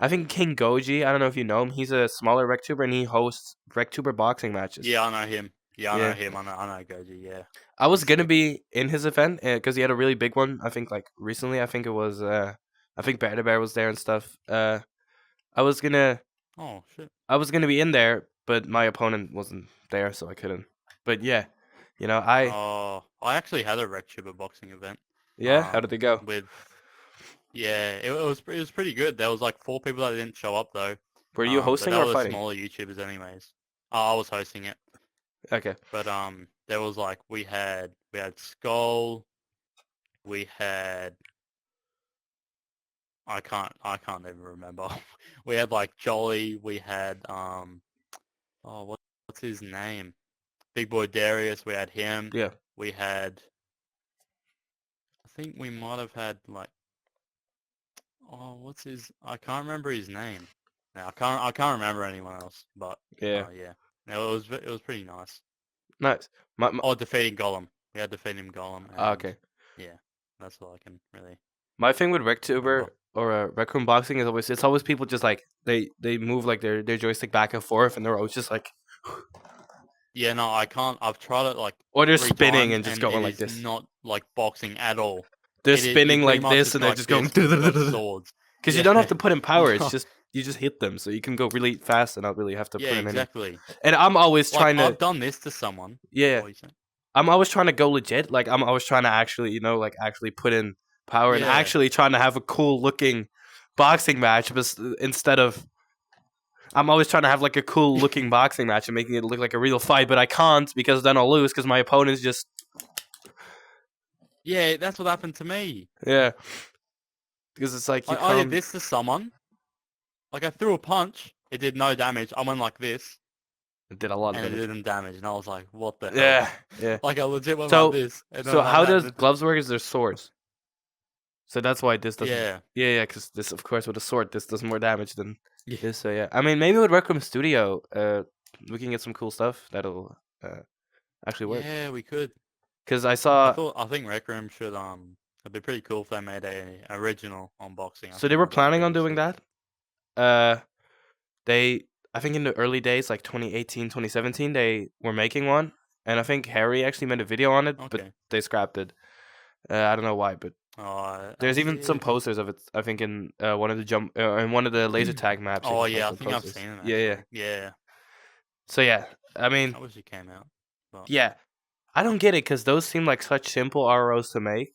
I think King Goji, I don't know if you know him, he's a smaller Rectuber and he hosts Rectuber boxing matches. Yeah, I know him. Yeah, I know Yeah, him. I know Goji. Yeah, I was he's gonna sick. be in his event because he had a really big one. I think like recently. I think it was. I think Bear the Bear was there and stuff. I was gonna. Oh shit. I was gonna be in there, but my opponent wasn't there, so I couldn't. But yeah, I Oh, I actually had a Rectuber boxing event. yeah. How did it go? With yeah, it was pretty good. There was like 4 people that didn't show up though. Were you But hosting they or were fighting? smaller YouTubers anyways. I was hosting it, Okay. but there was like we had Skull, we had I can't even remember. We had like Jolly, we had oh what's his name? Big Boy Darius, we had him. Yeah. We had I think we might have had like oh what's his I can't remember his name. Now I can't remember anyone else, but Yeah. yeah. No, it was pretty nice. Nice. My Oh, defeating Golem. We had defeating Golem and okay. yeah, that's all I can really My thing with remember. Rectuber or Rec Room boxing is always people just like they move like their joystick back and forth and they're always just like Yeah, no, I can't. I've tried it like or they're 3 spinning times and just and it going like is this. not like boxing at all. They're You spinning pretty like much this just and go they're like just going this because it's got because swords. you don't have Yeah. to put in power. It's No. just you just hit them, so you can go really fast and not really have to Yeah, put in any. exactly. And I'm always Like trying to I've done this to someone. yeah, What you saying? I'm always trying to go legit. Like I'm always trying to actually like actually put in power and Yeah. actually trying to have a cool looking boxing match, but instead of I'm always trying to have like a cool looking boxing match and making it look like a real fight, but I can't because then I'll lose because my opponent's just Yeah, that's what happened to me. yeah because it's like you Like I did can't. this to someone. Like I threw a punch, it did no damage. I went like this, It did a lot of and it damage. did not damage, and I was like, what the hell? Yeah, yeah. Like I legit went like So, this, and so then that how does happened. gloves work? Is there swords? So that's why this doesn't. Yeah. Yeah, yeah. Because this, of course, with a sword, this does more damage than Yeah. this. So yeah, I mean, maybe with Rec Room Studio, we can get some cool stuff that'll actually work. Yeah, we could. Because I I saw, thought I think Rec Room should It'd be pretty cool if they made a original unboxing. I So they think were that'd be planning on pretty doing sick. that. Uh, they I think in the early days, like 2018, 2017, they were making one, and I think Harry actually made a video on it, but Okay. they scrapped it. I don't know why, but I there's even some did. posters of it. I think in one of the in one of the laser tag maps, you Oh can find yeah, I some think I've posters. seen them Yeah, yeah. actually. Yeah, So yeah, I mean, I wish it came out, but yeah, I don't get it because those seem like such simple ROs to make.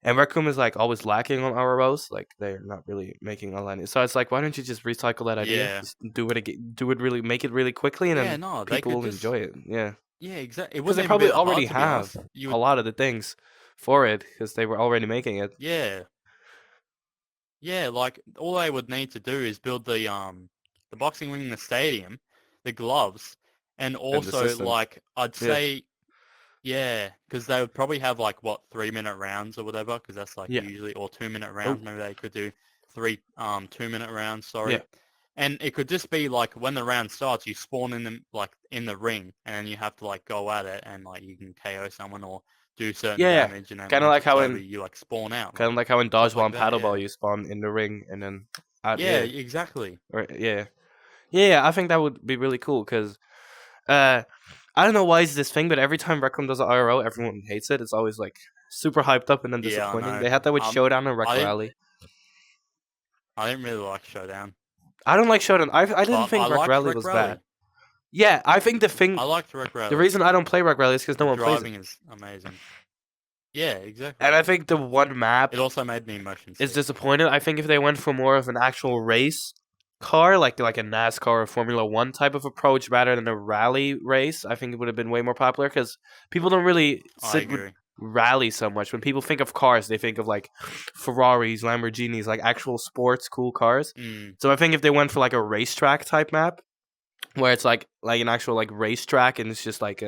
And Rec Room is like always lacking on ROs. Like they're not really making a lot. So it's like, why don't you just recycle that idea? yeah, Just do it again, do it really, make it really quickly, and yeah. then No, they people could will just enjoy it. Yeah, yeah, exactly. It because they wouldn't even be probably that already hard to be have honest. You a would lot of the things for it because they were already making it yeah, yeah. Like all they would need to do is build the boxing ring in the stadium, the gloves, and and the also system. like I'd Yeah, say yeah, because they would probably have like what 3 minute rounds or whatever, because that's like yeah. usually or 2 minute rounds. Oh, Maybe they could do three 2 minute rounds. yeah, Sorry, and it could just be like when the round starts, you spawn in the like in the ring, and then you have to like go at it, and like you can KO someone or do certain yeah, yeah. damage, and then Kind of once like it's how over, in you like spawn out, kind like of like how in stuff dodgeball like and that. Yeah, paddleball, you spawn in the ring and then out. yeah, Yeah, exactly. or yeah, yeah. Yeah, I think that would be really cool because Uh, I don't know why it's this thing, but every time Rec Room does an IRO, everyone hates it. It's always like super hyped up and then Yeah, I disappointing. know. They had that with Showdown and Rec I didn't Rally. I didn't really like Showdown, I don't like Showdown. I didn't but I think Rec liked Rally Rec was bad. Rally. Yeah, I think I liked Rec the Rally. reason I don't play Rec Rally is because no The one plays it, driving is amazing. Yeah, and exactly. I think the one map It also made me motion is sick. disappointed. I think if they went for more of an actual race car, like a NASCAR or Formula One type of approach rather than a rally race, I think it would have been way more popular because people don't really I sit with agree. rally so much. When people think of cars, they think of like Ferraris, Lamborghinis, like actual sports cool cars. Mm, So I think if they went for like a racetrack type map, where it's like an actual like racetrack and it's just like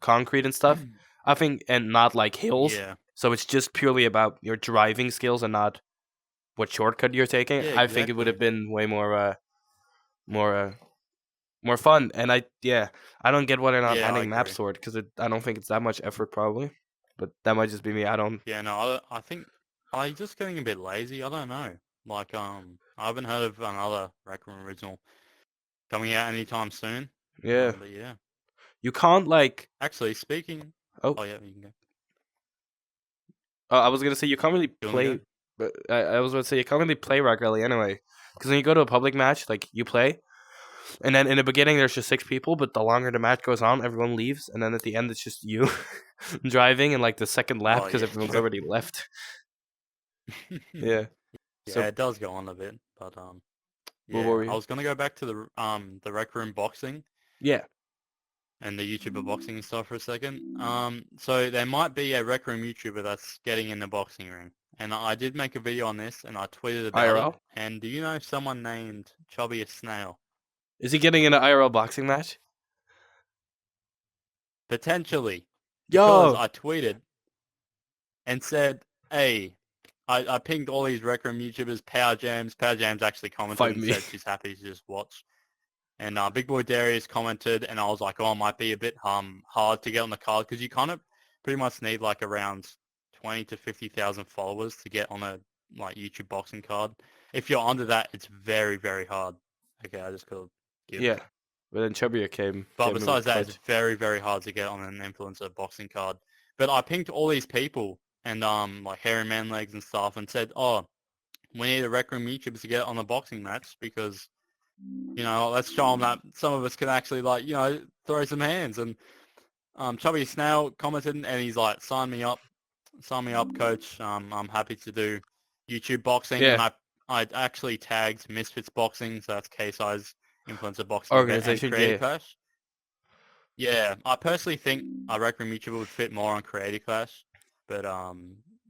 concrete and stuff, I think, and not like hills. yeah. So it's just purely about your driving skills and not what shortcut you're taking. Yeah, I think it would exactly. have been way more more fun. And I don't get why they're not Yeah, I adding map agree. sort because I don't think it's that much effort probably, but that might just be me. I don't. Yeah, no, I think I'm just getting a bit lazy. I don't know. Like, I haven't heard of another Rec Room original coming out anytime soon. Yeah, But yeah. you can't like. Actually, speaking... Oh, Oh, yeah, you can go. I was gonna say you can't really You want to go? play. But I was gonna say you can't really play Rock Rally anyway, because when you go to a public match, like you play, and then in the beginning there's just 6 people, but the longer the match goes on, everyone leaves, and then at the end it's just you driving in like the second lap Oh, because yeah, everyone's true. already left. Yeah. Yeah, So it does go on a bit, but what were yeah, I we? was gonna go back to the Rec Room boxing Yeah. and the YouTuber boxing and stuff for a second. So there might be a Rec Room YouTuber that's getting in the boxing ring, and I did make a video on this and I tweeted about it. IRL. And do you know someone named Chubby a Snail? Is he getting in an IRL boxing match? Potentially, because Yo, I tweeted and said, "Hey." I pinged all these Rec Room YouTubers, Power Jams. Power Jams actually commented fight and me. said she's happy to just watch. And Big Boy Darius commented, and I was like, oh, it might be a bit hard to get on the card because you kind of pretty much need like around 20 to 50,000 followers to get on a like YouTube boxing card. If you're under that, it's very, very hard. Okay, I just got to give. Yeah. But then Chubbier But came in with besides the that, it's clutch. very, very hard to get on an influencer boxing card. But I pinged all these people and like Hairy Man Legs and stuff and said, oh, we need a Rec Room YouTubers to get on a boxing match because let's show them that some of us can actually like, throw some hands. And Chubby Snail commented and he's like, sign me up, coach. I'm happy to do YouTube boxing. And Yeah. I actually tagged Misfits Boxing, so that's K-Size influencer boxing event and Organization. Creator Yeah. Clash. Yeah, I personally think a Rec Room YouTuber would fit more on Creator Clash, but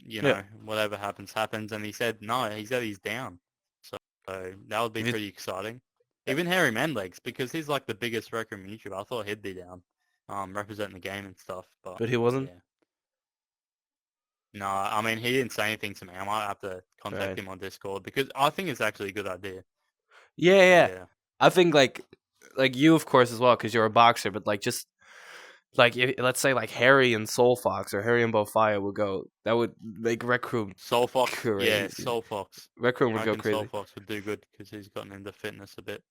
Yeah. whatever happens, happens. And he said no, he said he's down. So that would be If you, pretty exciting. Even Harry Manlegs, because he's like the biggest Rec Room YouTuber. I thought he'd be down, representing the game and stuff. But but he wasn't. yeah, no, I mean he didn't say anything to me. I might have to contact Right. him on Discord because I think it's actually a good idea. Yeah, yeah. Yeah, I think like you of course as well because you're a boxer, but like just Like let's say like Harry and Soul Fox or Harry and Bofire would go. That would make Rec Room Soul Fox, yeah, crazy. Soul Fox. Rec Room I would go reckon Soul crazy. Fox would do good because he's gotten into fitness a bit.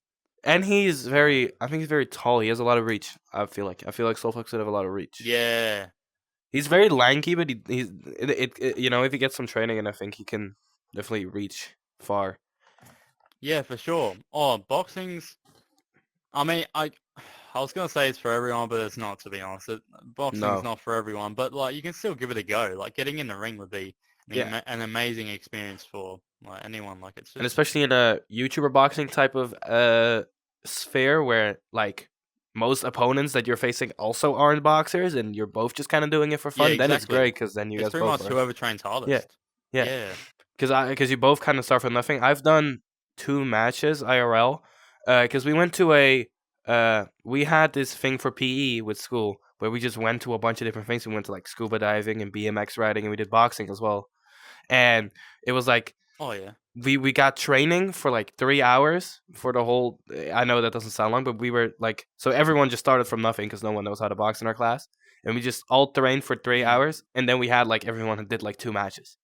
And he's very. I think he's very tall. He has a lot of reach. I feel like. I feel like Soul Fox would have a lot of reach. Yeah, He's very lanky, but you know, if he gets some training, and I think he can definitely reach far. yeah, for sure. Oh, boxing's. I mean, I was gonna say it's for everyone, but it's not. To be honest, boxing's No. not for everyone. But like, you can still give it a go. Like, getting in the ring would be Yeah. an amazing experience for like anyone. Like, it's And just. especially in a YouTuber boxing type of sphere where like most opponents that you're facing also aren't boxers, and you're both just kind of doing it for Yeah, fun. Then it's exactly. great because then you It's guys pretty both much are. whoever trains Yeah. hardest. Yeah. Yeah. Because you both kind of start from nothing. I've done 2 matches IRL. Because we went to we had this thing for PE with school where we just went to a bunch of different things. We went to like scuba diving and BMX riding, and we did boxing as well. And it was like Oh yeah. we got training for like 3 hours for the whole. I know that doesn't sound long, but we were like, so everyone just started from nothing because no one knows how to box in our class, and we just all trained for three Mm. hours, and then we had like everyone did like 2 matches.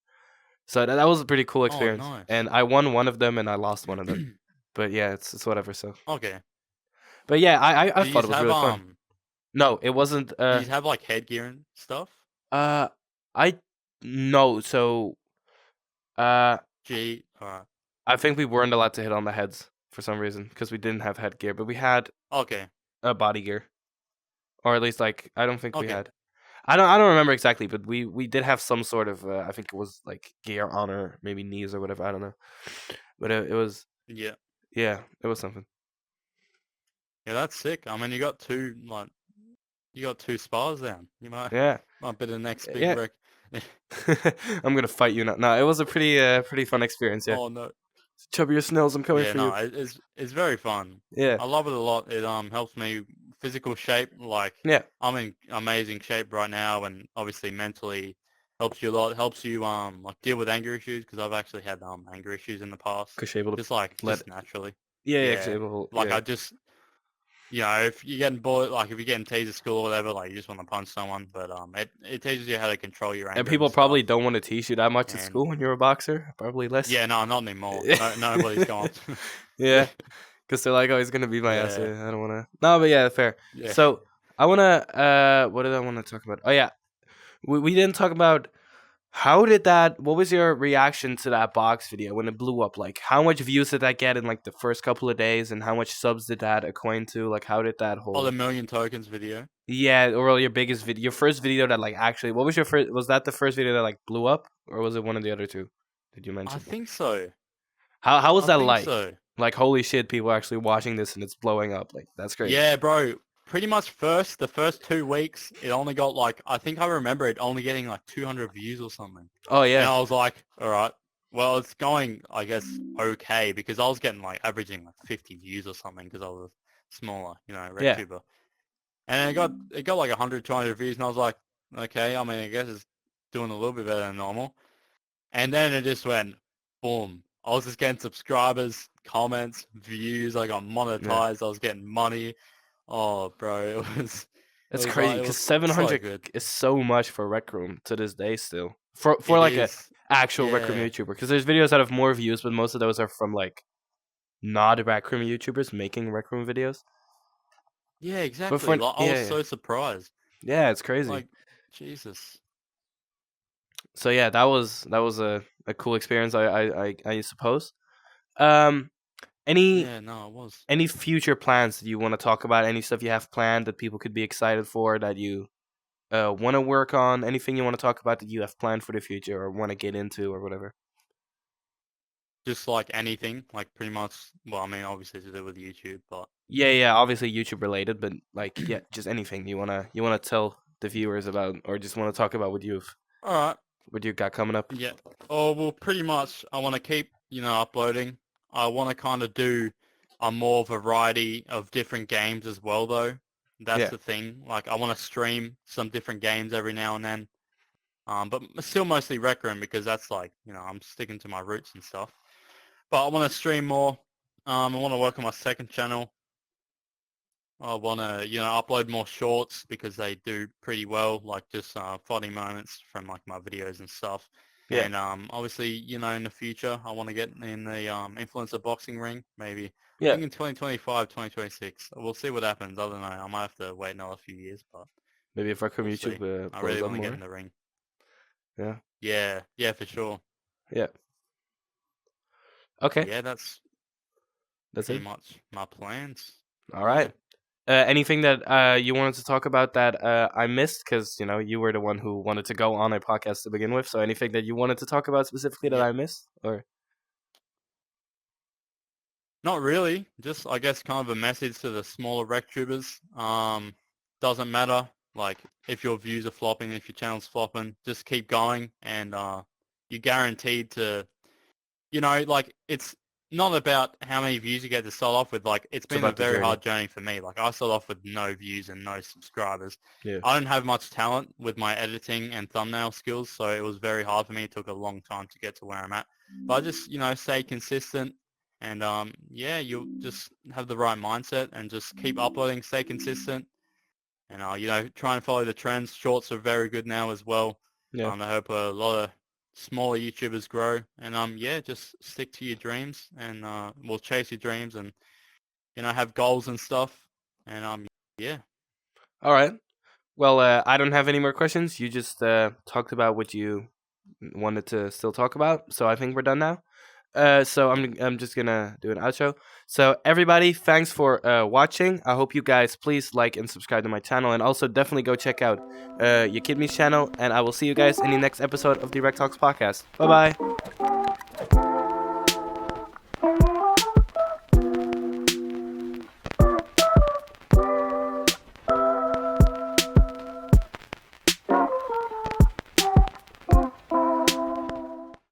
So that was a pretty cool Oh, experience, nice. and I won one of them and I lost one of them. But yeah, it's whatever. So, Okay. but yeah, I Do you thought it was have really fun. No, it wasn't. do you have like headgear and stuff? Uh, I no. So, uh, Gee, alright. I think we weren't allowed to hit on the heads for some reason because we didn't have headgear, but we had Okay. body gear, or at least like I don't think we Okay. had. I don't remember exactly, but we did have some sort of. I think it was like gear on our maybe knees or whatever. I don't know, but it was Yeah. yeah, it was something. Yeah, that's sick. I mean, you got two spars down. You Yeah, might be the next big yeah. wreck. I'm gonna fight you now. No, it was a pretty fun experience. Yeah, Oh no. chubby your snails. I'm coming Yeah, for no, you. it's very fun. Yeah, I love it a lot. It helps me physical shape. Like, yeah. I'm in amazing shape right now, and obviously mentally helps you a lot. Helps you like deal with anger issues because I've actually had anger issues in the past. Cause you're able to Just let. naturally. Yeah, yeah, cause Yeah. you're able. Like Yeah, I just if you're getting bored, like if you're getting teased at school or whatever, like you just want to punch someone. But it teaches you how to control your and anger and people stuff. probably don't want to teach you that much at And school when you're a boxer. Probably less. yeah, no, not anymore. No, nobody's gone. Yeah, because they're like, oh, he's gonna beat my ass. Yeah, Yeah, I don't wanna. No, but yeah, fair. yeah. So I wanna. What did I want to talk about? Oh yeah, we didn't talk about. How did that? What was your reaction to that box video when it blew up? Like, how much views did that get in like the first couple of days, and how much subs did that equate to? Like, how did that Oh, the whole? million tokens video. Yeah, or your biggest video, your first video that like actually. What was your first? Was that the first video that like blew up, or was it one of the other two? Did you I mention? think so. How was I that think like? so. Like, holy shit, people are actually watching this and it's blowing up. Like, that's crazy. Yeah, bro. Pretty much the first 2 weeks, it only got like I think I remember it only getting like 200 views or something. Oh And yeah, I was like, all right, well, it's going, I guess, okay because I was getting like averaging like 50 views or something because I was smaller, yeah. Rectuber. And it got like 100, 200 views, and I was like, okay, I mean, I guess it's doing a little bit better than normal. And then it just went boom. I was just getting subscribers, comments, views. I got Yeah. monetized. I was getting money. Oh, bro, It's crazy it because was so 700 good. is so much for Rec Room to this day still. For It like a is. actual Rec Room Yeah. YouTuber, because there's videos that have more views, but most of those are from like not Rec Room YouTubers making Rec Room videos. Yeah, But exactly. for Like, I was yeah, yeah, so surprised. yeah, it's crazy. Like, Jesus. So yeah, that was a cool experience. I suppose. Um, any Yeah, no, it was. any future plans that you want to talk about? Any stuff you have planned that people could be excited for that you want to work on? Anything you want to talk about that you have planned for the future or want to get into or whatever? Just like anything, like pretty much, well, I mean, obviously to do with YouTube, but Yeah, yeah, obviously YouTube related, but like yeah, just anything you wanna tell the viewers about or just want to talk about all right. what you got coming up. Yeah. Oh, well, pretty much I want to keep, uploading. I want to kind of do a more variety of different games as well, though. That's Yeah, the thing. Like, I want to stream some different games every now and then. But still mostly Rec Room because that's like, I'm sticking to my roots and stuff. But I want to stream more. I want to work on my second channel. I want to, upload more shorts because they do pretty well, like just funny moments from like my videos and stuff. Yeah. And obviously, in the future, I want to get in the influencer boxing ring, maybe. I Yeah. think in 2025, 2026. We'll see what happens. I don't know. I might have to wait another few years, but Maybe if Rectum we'll see. YouTube I blows really up want to get in more. the ring. Yeah. Yeah, yeah, for sure. Yeah. Okay. Yeah, that's That's pretty it. much my plans. All Yeah. right. Anything that you wanted to talk about that I missed? Because you were the one who wanted to go on a podcast to begin with. So anything that you wanted to talk about specifically that Yeah. I missed, or Not really. Just I guess kind of a message to the smaller Rectubers. Doesn't matter. Like if your views are flopping, if your channel's flopping, just keep going, and you're guaranteed to. Like it's not about how many views you get to start off with. Like it's it's been a about the very journey? hard journey for me. Like I started off with no views and no subscribers. Yeah. I don't have much talent with my editing and thumbnail skills, so it was very hard for me. It took a long time to get to where I'm at. But I just, stay consistent and yeah, you'll just have the right mindset and just keep uploading, stay consistent and try and follow the trends. Shorts are very good now as well. Yeah. I hope a lot of smaller YouTubers grow and yeah, just stick to your dreams and we'll chase your dreams and have goals and stuff and yeah. All right. Well, I don't have any more questions. You just talked about what you wanted to still talk about, so I think we're done now. So I'm just gonna do an outro. So everybody, thanks for watching. I hope you guys please like and subscribe to my channel, and also definitely go check out YaKidMe's channel. And I will see you guys in the next episode of the Rectalkz podcast. Bye bye.